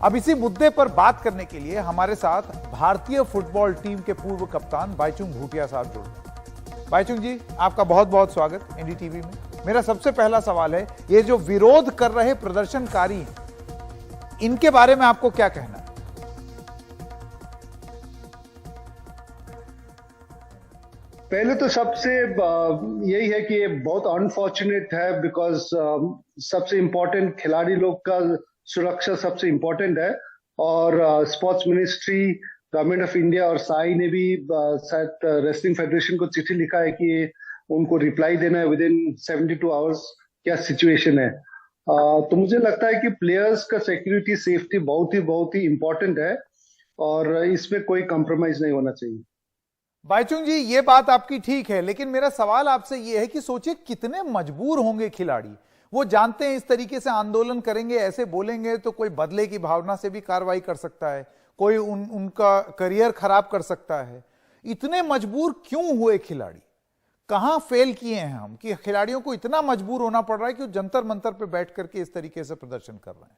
अब इसी मुद्दे पर बात करने के लिए हमारे साथ भारतीय फुटबॉल टीम के पूर्व कप्तान बाईचुंग भूटिया साहब जुड़ गए। बाईचुंग जी, आपका बहुत बहुत स्वागत एनडीटीवी में। मेरा सबसे पहला सवाल है, ये जो विरोध कर रहे प्रदर्शनकारी हैं, इनके बारे में आपको क्या कहना है? पहले तो सबसे यही है कि ये बहुत अनफॉर्चुनेट है, बिकॉज सबसे इम्पोर्टेंट खिलाड़ी लोग का सुरक्षा सबसे इम्पोर्टेंट है। और sports ministry, government of India और साई ने भी शायद रेसलिंग फेडरेशन को चिट्ठी लिखा है कि उनको रिप्लाई देना है विद इन 72 आवर्स क्या सिचुएशन है। तो मुझे लगता है कि प्लेयर्स का सिक्योरिटी, सेफ्टी बहुत ही इम्पोर्टेंट है और इसमें कोई कॉम्प्रोमाइज नहीं होना चाहिए। बाईचुंग जी, ये बात आपकी ठीक है, लेकिन मेरा सवाल आपसे ये है कि सोचिए कितने मजबूर होंगे खिलाड़ी। वो जानते हैं इस तरीके से आंदोलन करेंगे, ऐसे बोलेंगे तो कोई बदले की भावना से भी कार्रवाई कर सकता है, कोई उनका करियर खराब कर सकता है। इतने मजबूर क्यों हुए खिलाड़ी? कहां फेल किए हैं हम कि खिलाड़ियों को इतना मजबूर होना पड़ रहा है कि वो जंतर मंतर पे बैठ करके इस तरीके से प्रदर्शन कर रहे हैं?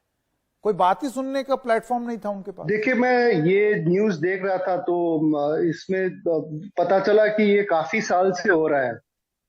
कोई बात ही सुनने का प्लेटफॉर्म नहीं था उनके पास। देखिए, मैं ये न्यूज देख रहा था तो इसमें पता चला कि ये काफी साल से हो रहा है।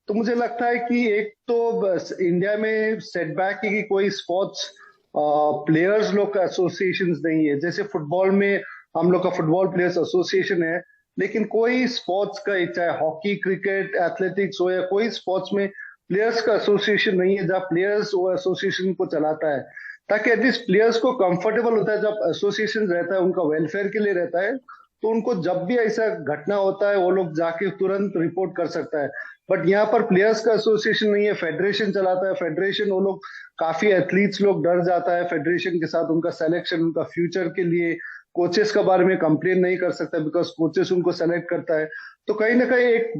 तो मुझे लगता है कि एक तो इंडिया में सेटबैक है कि कोई स्पोर्ट्स प्लेयर्स लोग का एसोसिएशन नहीं है। जैसे फुटबॉल में हम लोग का फुटबॉल प्लेयर्स एसोसिएशन है, लेकिन कोई स्पोर्ट्स का, चाहे हॉकी, क्रिकेट, एथलेटिक्स हो या कोई स्पोर्ट्स में प्लेयर्स का एसोसिएशन नहीं है जहाँ प्लेयर्स वो एसोसिएशन को चलाता है, ताकि एटलीस्ट प्लेयर्स को कंफर्टेबल होता है। जब एसोसिएशन रहता है, उनका वेलफेयर के लिए रहता है, तो उनको जब भी ऐसा घटना होता है वो लोग जाके तुरंत रिपोर्ट कर सकता है। बट यहाँ पर प्लेयर्स का एसोसिएशन नहीं है, फेडरेशन चलाता है। फेडरेशन, वो लोग काफी एथलीट्स लोग डर जाता है फेडरेशन के साथ, उनका सिलेक्शन, उनका फ्यूचर के लिए। कोचेस के बारे में कंप्लेन नहीं कर सकता बिकॉज कोचेस उनको सेलेक्ट करता है। तो कहीं ना कहीं एक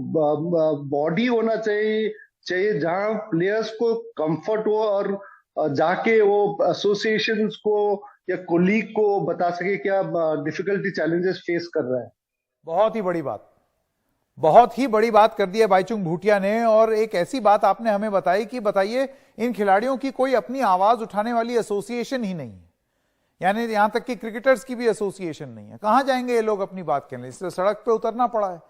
बॉडी होना चाहिए जहां प्लेयर्स को कंफर्ट हो और जाके वो एसोसिएशंस को या कोलीग को बता सके क्या डिफिकल्टी, चैलेंजेस फेस कर रहा है। बहुत ही बड़ी बात, बहुत ही बड़ी बात कर दी है बाईचुंग भूटिया ने। और एक ऐसी बात आपने हमें बताई कि बताइए, इन खिलाड़ियों की कोई अपनी आवाज उठाने वाली एसोसिएशन ही नहीं है, यानी यहां तक कि क्रिकेटर्स की भी एसोसिएशन नहीं है। कहां जाएंगे ये लोग अपनी बात कहने? इससे सड़क पे उतरना पड़ा है।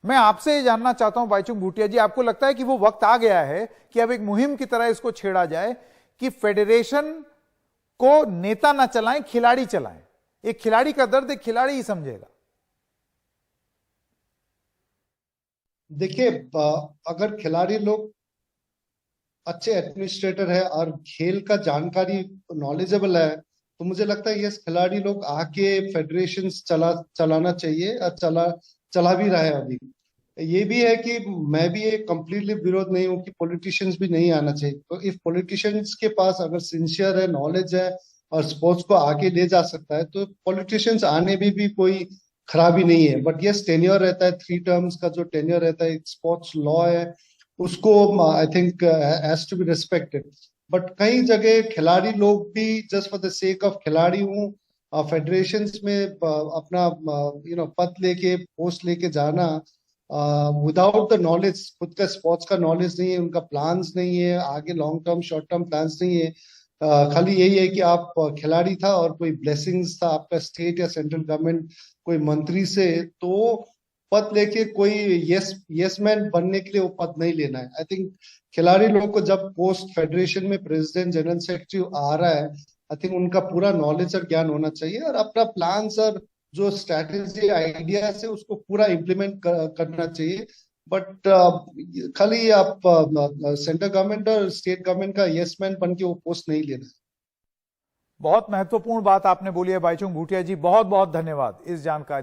मैं आपसे ये जानना चाहता हूं बाईचुंग भूटिया जी, आपको लगता है कि वो वक्त आ गया है कि अब एक मुहिम की तरह इसको छेड़ा जाए कि फेडरेशन को नेता ना चलाएं, खिलाड़ी चलाएं? एक खिलाड़ी का दर्द एक खिलाड़ी ही समझेगा। देखिए, अगर खिलाड़ी लोग अच्छे एडमिनिस्ट्रेटर है और खेल का जानकारी, नॉलेजेबल है, तो मुझे लगता है ये खिलाड़ी लोग आके फेडरेशन चलाना चाहिए और चला भी रहा है अभी। ये भी है कि मैं भी एक कंप्लीटली विरोध नहीं हूँ कि पॉलिटिशियंस भी नहीं आना चाहिए। तो इफ पॉलिटिशियंस के पास अगर सिंसियर है, नॉलेज है और स्पोर्ट्स को आगे ले जा सकता है, तो पॉलिटिशियंस आने में भी कोई खराबी नहीं है। बट यस, टेन्योर रहता है, 3 टर्म्स का जो टेन्योर रहता है, स्पोर्ट्स लॉ है, उसको I think has to be respected. But कई जगह खिलाड़ी लोग भी just for the sake of खिलाड़ी हूँ, फेडरेशंस में अपना पद लेके, पोस्ट लेके जाना विदाउट द नॉलेज, खुद का स्पोर्ट्स का नॉलेज नहीं है, उनका प्लान्स नहीं है, आगे long term short term plans नहीं है। खाली यही है कि आप खिलाड़ी था और कोई ब्लेसिंग्स था आपका स्टेट या सेंट्रल गवर्नमेंट, कोई मंत्री से, तो पद लेके कोई यस मैन बनने के लिए वो पद नहीं लेना है। आई थिंक खिलाड़ी लोगों को जब पोस्ट फेडरेशन में प्रेसिडेंट, जनरल सेक्रेटरी आ रहा है, आई थिंक उनका पूरा नॉलेज और ज्ञान होना चाहिए और अपना प्लान्स और जो स्ट्रैटेजी आइडियाज है उसको पूरा इम्प्लीमेंट करना चाहिए। बट खाली आप सेंट्रल गवर्नमेंट और स्टेट गवर्नमेंट का यस मैन बन के वो पोस्ट नहीं लेना है। बहुत महत्वपूर्ण बात आपने बोली है बाईचुंग भूटिया जी, बहुत बहुत धन्यवाद इस जानकारी।